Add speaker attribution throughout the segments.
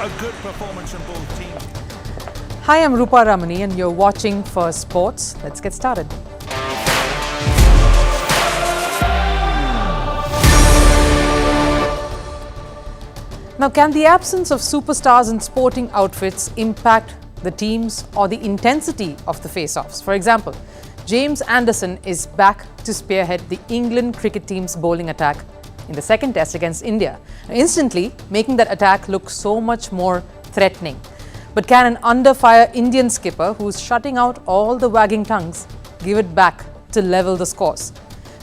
Speaker 1: a good performance from both teams.
Speaker 2: Hi, I'm Rupha Ramani and you're watching Firstpost. Let's get started. Now, can the absence of superstars in sporting outfits impact the teams or the intensity of the face-offs? For example, James Anderson is back to spearhead the England cricket team's bowling attack in the second test against India, instantly making that attack look so much more threatening. But can an under-fire Indian skipper who's shutting out all the wagging tongues give it back to level the scores?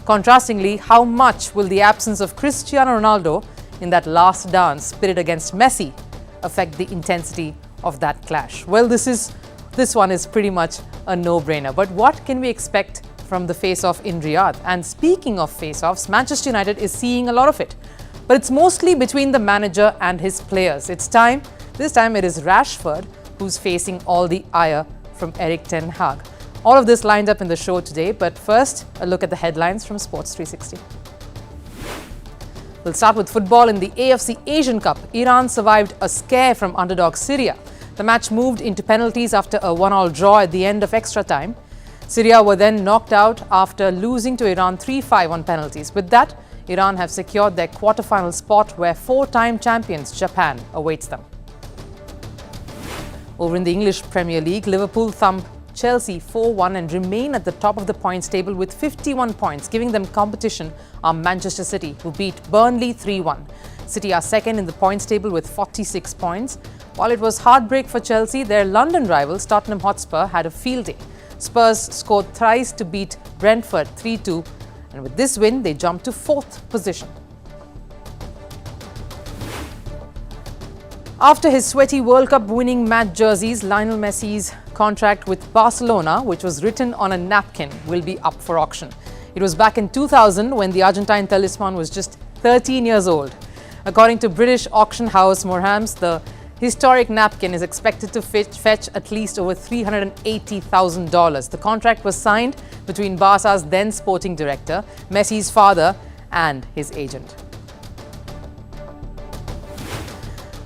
Speaker 2: Contrastingly, how much will the absence of Cristiano Ronaldo in that last dance pitted against Messi affect the intensity of that clash? Well, this one is pretty much a no-brainer. But what can we expect from the face-off in Riyadh? And speaking of face-offs, Manchester United is seeing a lot of it. But it's mostly between the manager and his players. This time it is Rashford who's facing all the ire from Erik Ten Hag. All of this lined up in the show today, but first, a look at the headlines from Sports 360. We'll start with football. In the AFC Asian Cup, Iran survived a scare from underdog Syria. The match moved into penalties after a 1-1 draw at the end of extra time. Syria were then knocked out after losing to Iran 3-5 on penalties. With that, Iran have secured their quarter-final spot where four-time champions Japan awaits them. Over in the English Premier League, Liverpool thumped Chelsea 4-1 and remain at the top of the points table with 51 points. Giving them competition are Manchester City, who beat Burnley 3-1. City are second in the points table with 46 points. While it was heartbreak for Chelsea, their London rivals Tottenham Hotspur had a field day. Spurs scored thrice to beat Brentford 3-2, and with this win, they jumped to fourth position. After his sweaty World Cup winning match jerseys, Lionel Messi's contract with Barcelona, which was written on a napkin, will be up for auction. It was back in 2000 when the Argentine talisman was just 13 years old. According to British auction house Morhams, the historic napkin is expected to fetch at least over $380,000. The contract was signed between Barca's then sporting director, Messi's father, and his agent.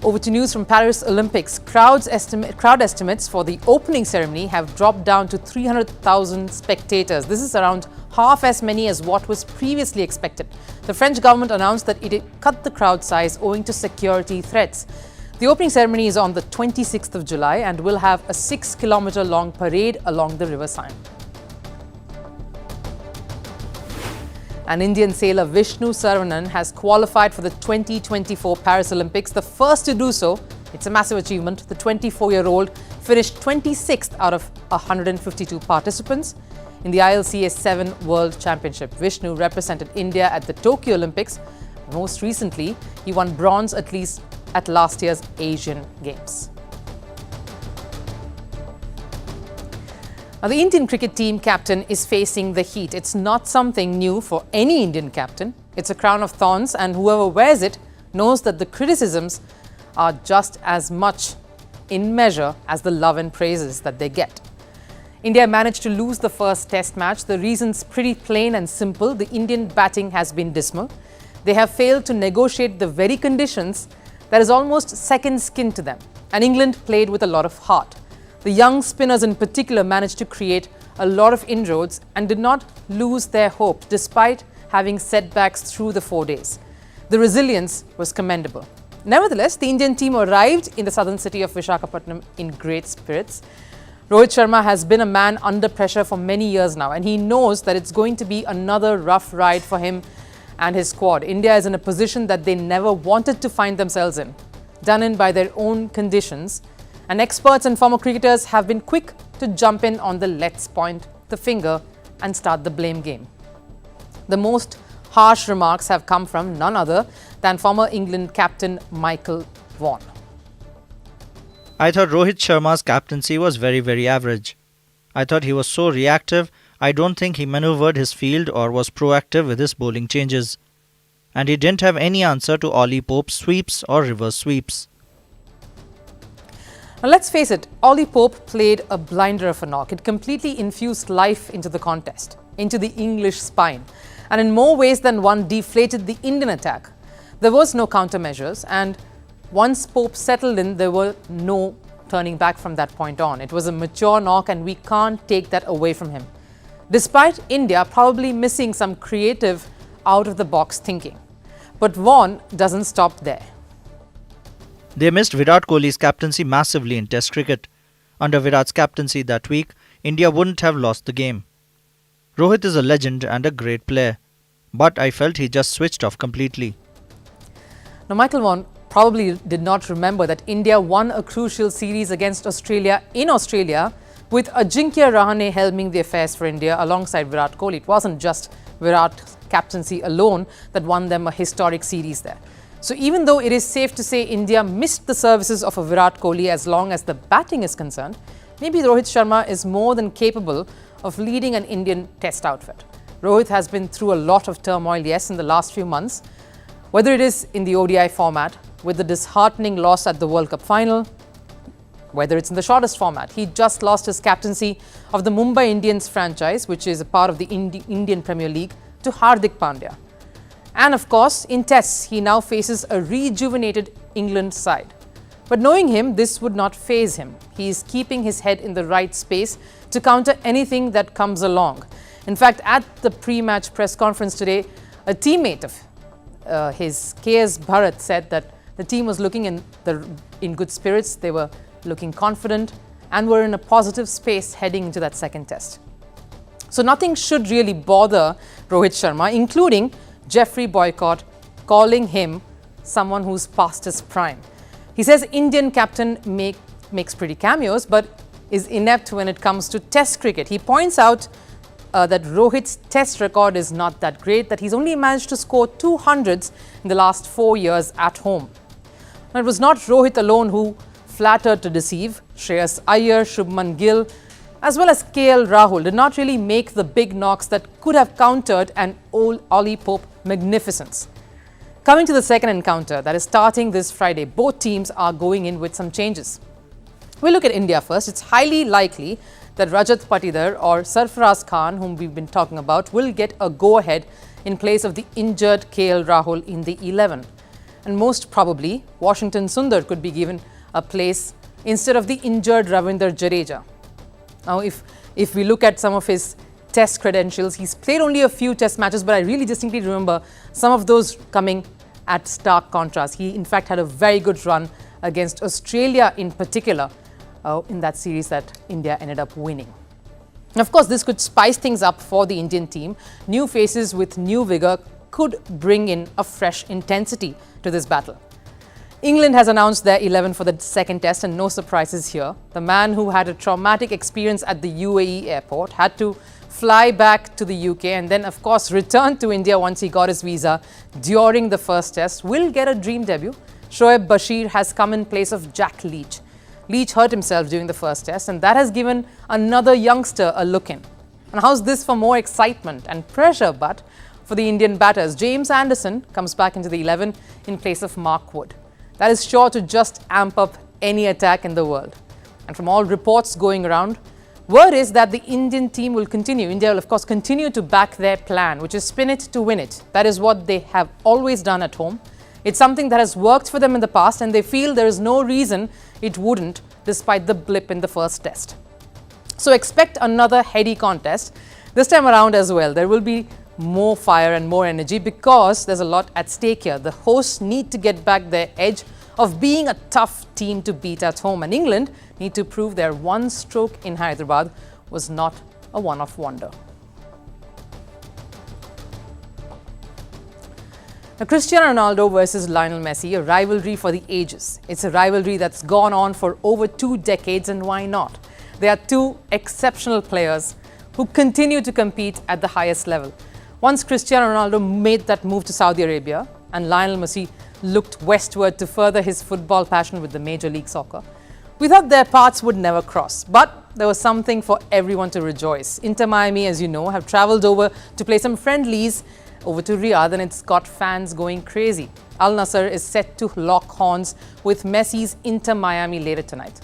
Speaker 2: Over to news from Paris Olympics. Crowd estimates for the opening ceremony have dropped down to 300,000 spectators. This is around half as many as what was previously expected. The French government announced that it had cut the crowd size owing to security threats. The opening ceremony is on the 26th of July and will have a 6-kilometer-long parade along the River Seine. An Indian sailor, Vishnu Saravanan, has qualified for the 2024 Paris Olympics, the first to do so. It's a massive achievement. The 24-year-old finished 26th out of 152 participants in the ILCA 7 World Championship. Vishnu represented India at the Tokyo Olympics. Most recently, he won bronze at last year's Asian Games. Now, the Indian cricket team captain is facing the heat. It's not something new for any Indian captain. It's a crown of thorns, and whoever wears it knows that the criticisms are just as much in measure as the love and praises that they get. India managed to lose the first test match. The reason's pretty plain and simple. The Indian batting has been dismal. They have failed to negotiate the very conditions that is almost second skin to them. And England played with a lot of heart. The young spinners in particular managed to create a lot of inroads and did not lose their hope despite having setbacks through the 4 days. The resilience was commendable. Nevertheless, the Indian team arrived in the southern city of Visakhapatnam in great spirits. Rohit Sharma has been a man under pressure for many years now, and he knows that it's going to be another rough ride for him and his squad. India is in a position that they never wanted to find themselves in, done in by their own conditions. And experts and former cricketers have been quick to jump in on the let's point the finger and start the blame game. The most harsh remarks have come from none other than former England captain Michael Vaughan.
Speaker 3: I thought Rohit Sharma's captaincy was very average. I thought he was so reactive. I don't think he maneuvered his field or was proactive with his bowling changes. And he didn't have any answer to Ollie Pope's sweeps or reverse sweeps.
Speaker 2: Now, let's face it, Ollie Pope played a blinder of a knock. It completely infused life into the contest, into the English spine, and in more ways than one deflated the Indian attack. There was no countermeasures, and Once Pope settled in, there were no turning back from that point on. It was a mature knock and we can't take that away from him. Despite India probably missing some creative out-of-the-box thinking. But Vaughan doesn't stop there.
Speaker 3: They missed Virat Kohli's captaincy massively in Test cricket. Under Virat's captaincy that week, India wouldn't have lost the game. Rohit is a legend and a great player, but I felt he just switched off completely.
Speaker 2: Now, Michael Vaughan probably did not remember that India won a crucial series against Australia in Australia with Ajinkya Rahane helming the affairs for India alongside Virat Kohli. It wasn't just Virat's captaincy alone that won them a historic series there. So even though it is safe to say India missed the services of a Virat Kohli as long as the batting is concerned, maybe Rohit Sharma is more than capable of leading an Indian test outfit. Rohit has been through a lot of turmoil, yes, in the last few months, whether it is in the ODI format, with the disheartening loss at the World Cup final, whether it's in the shortest format. He just lost his captaincy of the Mumbai Indians franchise, which is a part of the Indian Premier League, to Hardik Pandya. And of course, in tests, he now faces a rejuvenated England side. But knowing him, this would not faze him. He is keeping his head in the right space to counter anything that comes along. In fact, at the pre-match press conference today, a teammate of his, KS Bharat, said that the team was looking in good spirits, they were looking confident and were in a positive space heading into that second test. So nothing should really bother Rohit Sharma, including Jeffrey Boycott calling him someone who's past his prime. He says Indian captain makes pretty cameos but is inept when it comes to test cricket. He points out that Rohit's test record is not that great, that he's only managed to score 200s in the last 4 years at home. Now, it was not Rohit alone who flattered to deceive. Shreyas Iyer, Shubman Gill, as well as KL Rahul did not really make the big knocks that could have countered an old Ollie Pope magnificence. Coming to the second encounter that is starting this Friday, both teams are going in with some changes. We'll look at India first. It's highly likely that Rajat Patidar or Sarfaraz Khan, whom we've been talking about, will get a go-ahead in place of the injured KL Rahul in the 11. And most probably, Washington Sundar could be given a place instead of the injured Ravindra Jadeja. Now, if we look at some of his test credentials, he's played only a few test matches, but I really distinctly remember some of those coming at stark contrast. He, in fact, had a very good run against Australia in particular in that series that India ended up winning. And of course, this could spice things up for the Indian team. New faces with new vigour could bring in a fresh intensity to this battle. England has announced their 11 for the second test and no surprises here. The man who had a traumatic experience at the UAE airport had to fly back to the UK and then of course return to India once he got his visa during the first test will get a dream debut. Shoaib Bashir has come in place of Jack Leach. Leach hurt himself during the first test and that has given another youngster a look in. And how's this for more excitement and pressure? But for the Indian batters, James Anderson comes back into the 11 in place of Mark Wood. That is sure to just amp up any attack in the world. And from all reports going around, word is that the Indian team will continue. India will, of course, continue to back their plan, which is spin it to win it. That is what they have always done at home. It's something that has worked for them in the past, and they feel there is no reason it wouldn't, despite the blip in the first test. So expect another heady contest. This time around as well, there will be more fire and more energy because there's a lot at stake here. The hosts need to get back their edge of being a tough team to beat at home, and England need to prove their one stroke in Hyderabad was not a one-off wonder. Now, Cristiano Ronaldo versus Lionel Messi, a rivalry for the ages. It's a rivalry that's gone on for over 2 decades, and why not? They are two exceptional players who continue to compete at the highest level. Once Cristiano Ronaldo made that move to Saudi Arabia and Lionel Messi looked westward to further his football passion with the Major League Soccer, we thought their paths would never cross. But there was something for everyone to rejoice. Inter Miami, as you know, have travelled over to play some friendlies over to Riyadh, and it's got fans going crazy. Al Nassr is set to lock horns with Messi's Inter Miami later tonight.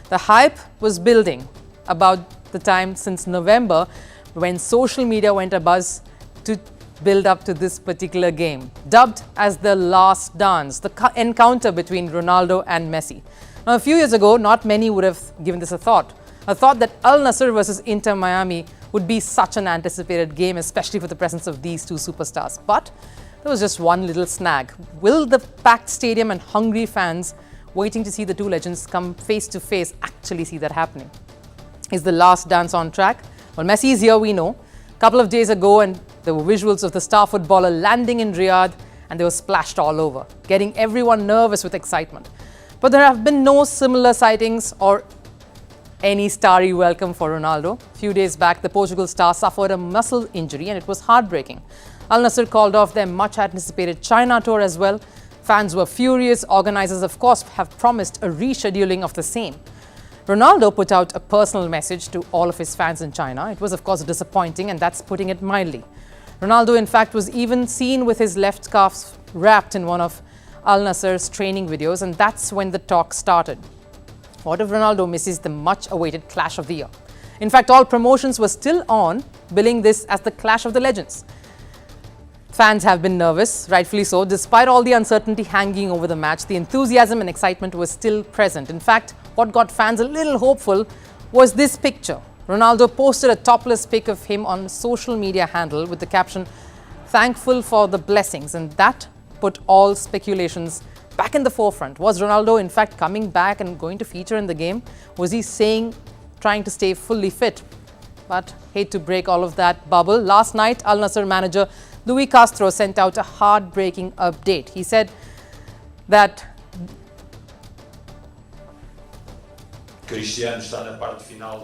Speaker 2: The hype was building about the time since November when social media went abuzz to build up to this particular game, dubbed as the last dance, the encounter between Ronaldo and Messi. Now, a few years ago, not many would have given this a thought that Al Nassr versus Inter Miami would be such an anticipated game, especially for the presence of these two superstars. But there was just one little snag. Will the packed stadium and hungry fans waiting to see the two legends come face to face actually see that happening? Is the last dance on track? Well, Messi is here, we know. A couple of days ago, and there were visuals of the star footballer landing in Riyadh, and they were splashed all over, getting everyone nervous with excitement. But there have been no similar sightings or any starry welcome for Ronaldo. A few days back, the Portugal star suffered a muscle injury, and it was heartbreaking. Al Nassr called off their much-anticipated China tour as well. Fans were furious. Organisers, of course, have promised a rescheduling of the same. Ronaldo put out a personal message to all of his fans in China. It was, of course, disappointing, and that's putting it mildly. Ronaldo, in fact, was even seen with his left calf wrapped in one of Al Nassr's training videos, and that's when the talk started. What if Ronaldo misses the much-awaited clash of the year? In fact, all promotions were still on, billing this as the clash of the legends. Fans have been nervous, rightfully so. Despite all the uncertainty hanging over the match, the enthusiasm and excitement was still present. In fact, what got fans a little hopeful was this picture. Ronaldo posted a topless pic of him on social media handle with the caption, "Thankful for the blessings," and that put all speculations back in the forefront. Was Ronaldo in fact coming back and going to feature in the game? Was he trying to stay fully fit? But hate to break all of that bubble. Last night, Al Nassr manager Luis Castro sent out a heartbreaking update. He said that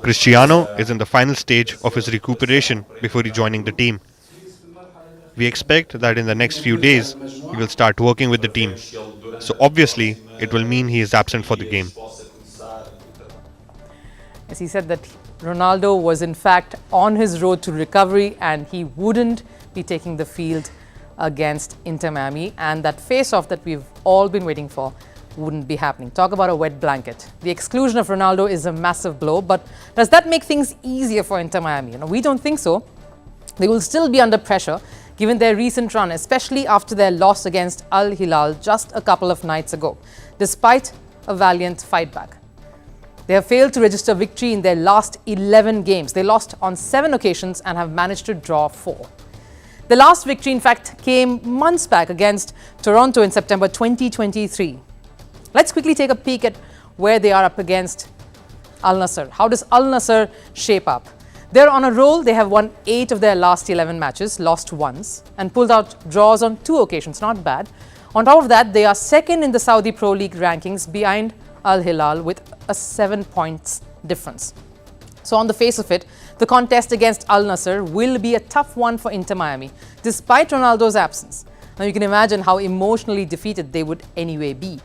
Speaker 4: Cristiano is in the final stage of his recuperation before joining the team. We expect that in the next few days, he will start working with the team. So obviously, it will mean he is absent for the game.
Speaker 2: Yes, he said that Ronaldo was in fact on his road to recovery and he wouldn't be taking the field against Inter Miami, and that face-off that we've all been waiting for wouldn't be happening. Talk about a wet blanket. The exclusion of Ronaldo is a massive blow, but does that make things easier for Inter Miami? We don't think so. They will still be under pressure given their recent run, especially after their loss against Al Hilal just a couple of nights ago, despite a valiant fight back. They have failed to register victory in their last 11 games. They lost on 7 occasions and have managed to draw 4. The last victory, in fact, came months back against Toronto in September 2023. Let's quickly take a peek at where they are up against Al Nassr. How does Al Nassr shape up? They're on a roll. They have won 8 of their last 11 matches, lost once, and pulled out draws on 2 occasions. Not bad. On top of that, they are second in the Saudi Pro League rankings behind Al Hilal with a 7 points difference. So on the face of it, the contest against Al Nassr will be a tough one for Inter Miami, despite Ronaldo's absence. Now you can imagine how emotionally defeated they would anyway be,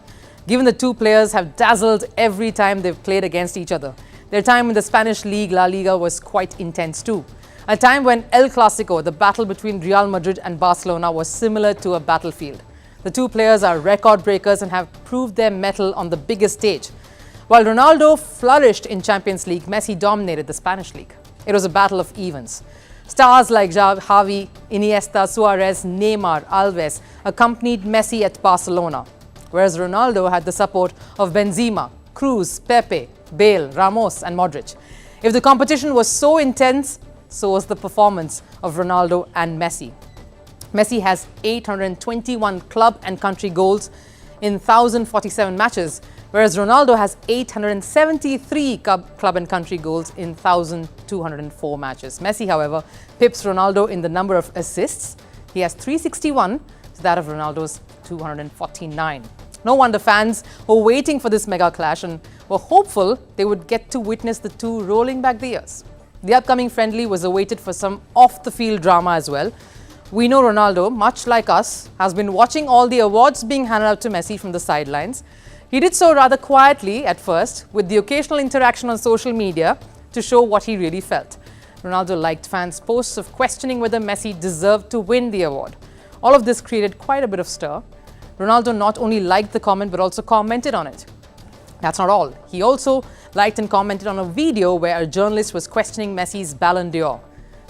Speaker 2: given the two players have dazzled every time they've played against each other. Their time in the Spanish league, La Liga, was quite intense too. A time when El Clasico, the battle between Real Madrid and Barcelona, was similar to a battlefield. The two players are record breakers and have proved their mettle on the biggest stage. While Ronaldo flourished in Champions League, Messi dominated the Spanish league. It was a battle of evens. Stars like Xavi, Iniesta, Suarez, Neymar, Alves accompanied Messi at Barcelona, whereas Ronaldo had the support of Benzema, Cruz, Pepe, Bale, Ramos and Modric. If the competition was so intense, so was the performance of Ronaldo and Messi. Messi has 821 club and country goals in 1,047 matches, whereas Ronaldo has 873 club and country goals in 1,204 matches. Messi, however, pips Ronaldo in the number of assists. He has 361 to that of Ronaldo's 249. No wonder fans were waiting for this mega clash and were hopeful they would get to witness the two rolling back the years. The upcoming friendly was awaited for some off-the-field drama as well. We know Ronaldo, much like us, has been watching all the awards being handed out to Messi from the sidelines. He did so rather quietly at first, with the occasional interaction on social media to show what he really felt. Ronaldo liked fans' posts of questioning whether Messi deserved to win the award. All of this created quite a bit of stir. Ronaldo not only liked the comment but also commented on it. That's not all. He also liked and commented on a video where a journalist was questioning Messi's Ballon d'Or.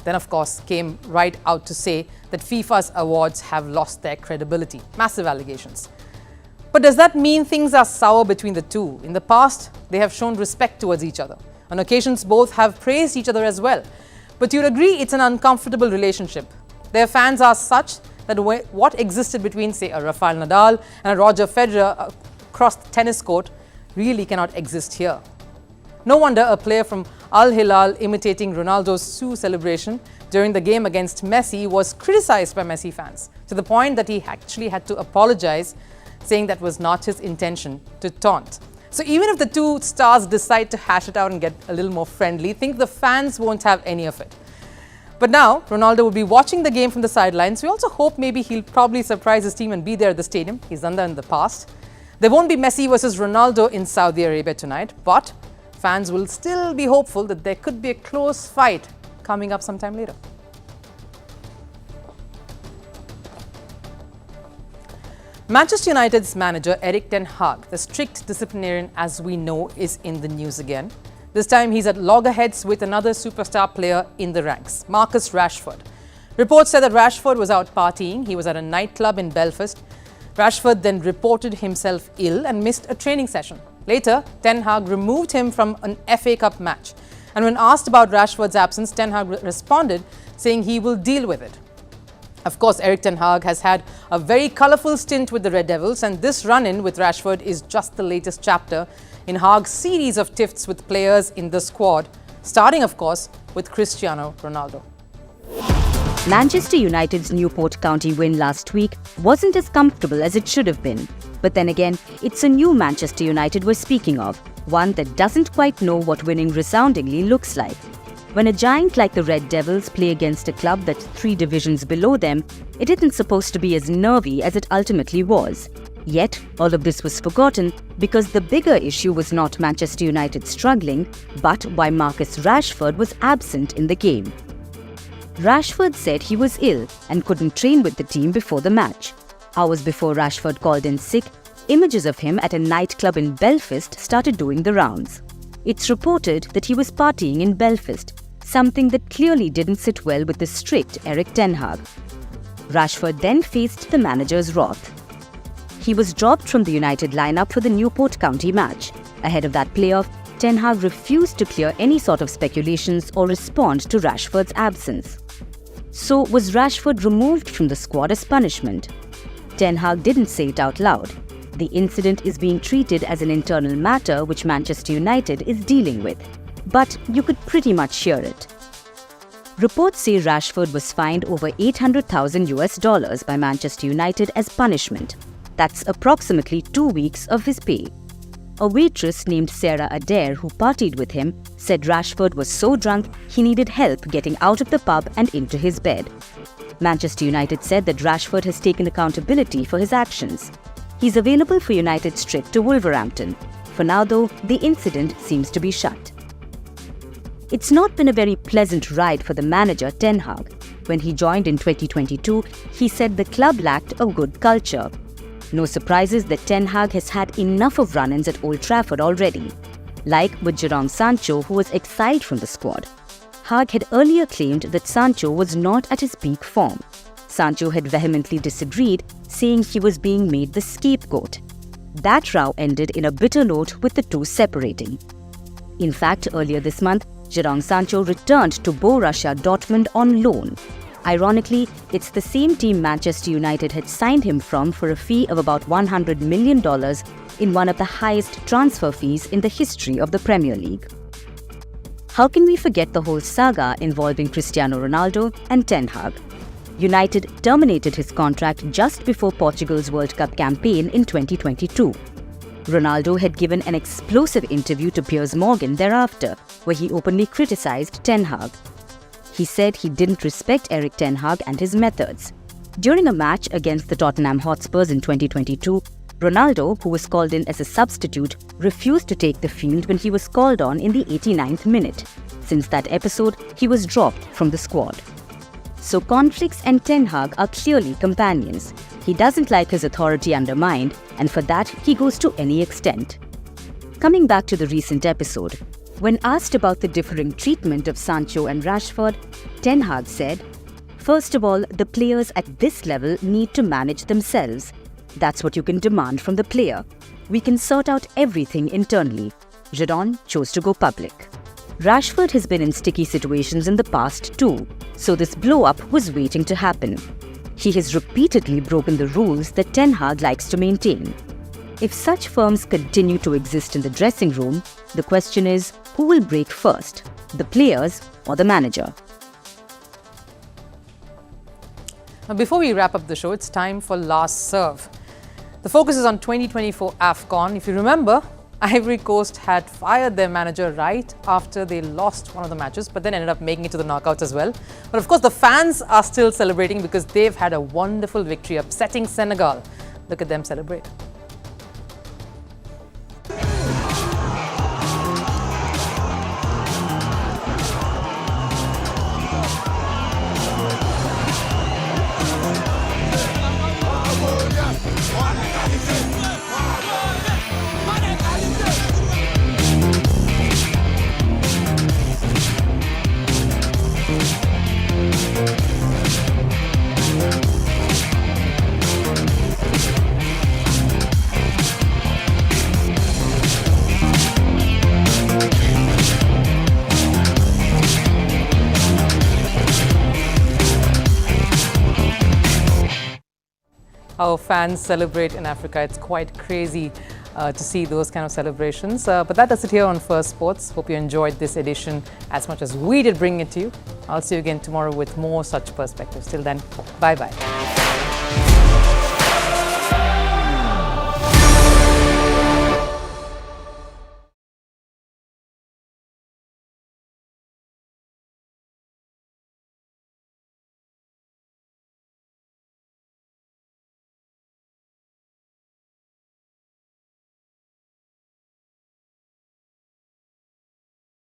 Speaker 2: then of course came right out to say that FIFA's awards have lost their credibility. Massive allegations. But does that mean things are sour between the two? In the past, they have shown respect towards each other. On occasions, both have praised each other as well. But you'll agree it's an uncomfortable relationship. Their fans are such that what existed between, say, a Rafael Nadal and a Roger Federer across the tennis court really cannot exist here. No wonder a player from Al Hilal imitating Ronaldo's shoe celebration during the game against Messi was criticized by Messi fans, to the point that he actually had to apologize, saying that was not his intention to taunt. So even if the two stars decide to hash it out and get a little more friendly, think the fans won't have any of it. But now, Ronaldo will be watching the game from the sidelines. We also hope maybe he'll probably surprise his team and be there at the stadium. He's done that in the past. There won't be Messi versus Ronaldo in Saudi Arabia tonight, but fans will still be hopeful that there could be a close fight coming up sometime later. Manchester United's manager Erik Ten Hag, the strict disciplinarian as we know, is in the news again. This time he's at loggerheads with another superstar player in the ranks, Marcus Rashford. Reports said that Rashford was out partying. He was at a nightclub in Belfast. Rashford then reported himself ill and missed a training session. Later, Ten Hag removed him from an FA Cup match. And when asked about Rashford's absence, Ten Hag responded saying he will deal with it. Of course, Erik Ten Hag has had a very colourful stint with the Red Devils, and this run-in with Rashford is just the latest chapter in Hag's series of tiffs with players in the squad, starting, of course, with Cristiano Ronaldo.
Speaker 5: Manchester United's Newport County win last week wasn't as comfortable as it should have been. But then again, it's a new Manchester United we're speaking of, one that doesn't quite know what winning resoundingly looks like. When a giant like the Red Devils play against a club that's 3 divisions below them, it isn't supposed to be as nervy as it ultimately was. Yet, all of this was forgotten because the bigger issue was not Manchester United struggling, but why Marcus Rashford was absent in the game. Rashford said he was ill and couldn't train with the team before the match. Hours before Rashford called in sick, images of him at a nightclub in Belfast started doing the rounds. It's reported that he was partying in Belfast, something that clearly didn't sit well with the strict Erik Ten Hag. Rashford then faced the manager's wrath. He was dropped from the United lineup for the Newport County match. Ahead of that playoff, Ten Hag refused to clear any sort of speculations or respond to Rashford's absence. So was Rashford removed from the squad as punishment? Ten Hag didn't say it out loud. The incident is being treated as an internal matter which Manchester United is dealing with. But you could pretty much hear it. Reports say Rashford was fined over $800,000 by Manchester United as punishment. That's approximately 2 weeks of his pay. A waitress named Sarah Adair, who partied with him, said Rashford was so drunk he needed help getting out of the pub and into his bed. Manchester United said that Rashford has taken accountability for his actions. He's available for United's trip to Wolverhampton. For now, though, the incident seems to be shut. It's not been a very pleasant ride for the manager Ten Hag. When he joined in 2022, he said the club lacked a good culture. No surprises that Ten Hag has had enough of run-ins at Old Trafford already. Like with Jadon Sancho, who was exiled from the squad. Hag had earlier claimed that Sancho was not at his peak form. Sancho had vehemently disagreed, saying he was being made the scapegoat. That row ended in a bitter note with the two separating. In fact, earlier this month, Jadon Sancho returned to Borussia Dortmund on loan. Ironically, it's the same team Manchester United had signed him from for a fee of about $100 million in one of the highest transfer fees in the history of the Premier League. How can we forget the whole saga involving Cristiano Ronaldo and Ten Hag? United terminated his contract just before Portugal's World Cup campaign in 2022. Ronaldo had given an explosive interview to Piers Morgan thereafter, where he openly criticized Ten Hag. He said he didn't respect Erik Ten Hag and his methods. During a match against the Tottenham Hotspurs in 2022, Ronaldo, who was called in as a substitute, refused to take the field when he was called on in the 89th minute. Since that episode, he was dropped from the squad. So conflicts and Ten Hag are clearly companions. He doesn't like his authority undermined, and for that he goes to any extent. Coming back to the recent episode, When asked about the differing treatment of Sancho and Rashford, Ten Hag said, "First of all, the players at this level need to manage themselves. That's what you can demand from the player. We can sort out everything internally." Jadon chose to go public. Rashford has been in sticky situations in the past too, so this blow-up was waiting to happen. He has repeatedly broken the rules that Ten Hag likes to maintain. If such firms continue to exist in the dressing room, the question is, who will break first, the players or the manager?
Speaker 2: Now, before we wrap up the show, it's time for Last Serve. The focus is on 2024 AFCON. If you remember, Ivory Coast had fired their manager right after they lost one of the matches, but then ended up making it to the knockouts as well. But of course, the fans are still celebrating because they've had a wonderful victory, upsetting Senegal. Look at them celebrate. How fans celebrate in Africa. It's quite crazy to see those kind of celebrations. But that does it here on Firstpost. Hope you enjoyed this edition as much as we did bringing it to you. I'll see you again tomorrow with more such perspectives. Till then, bye-bye.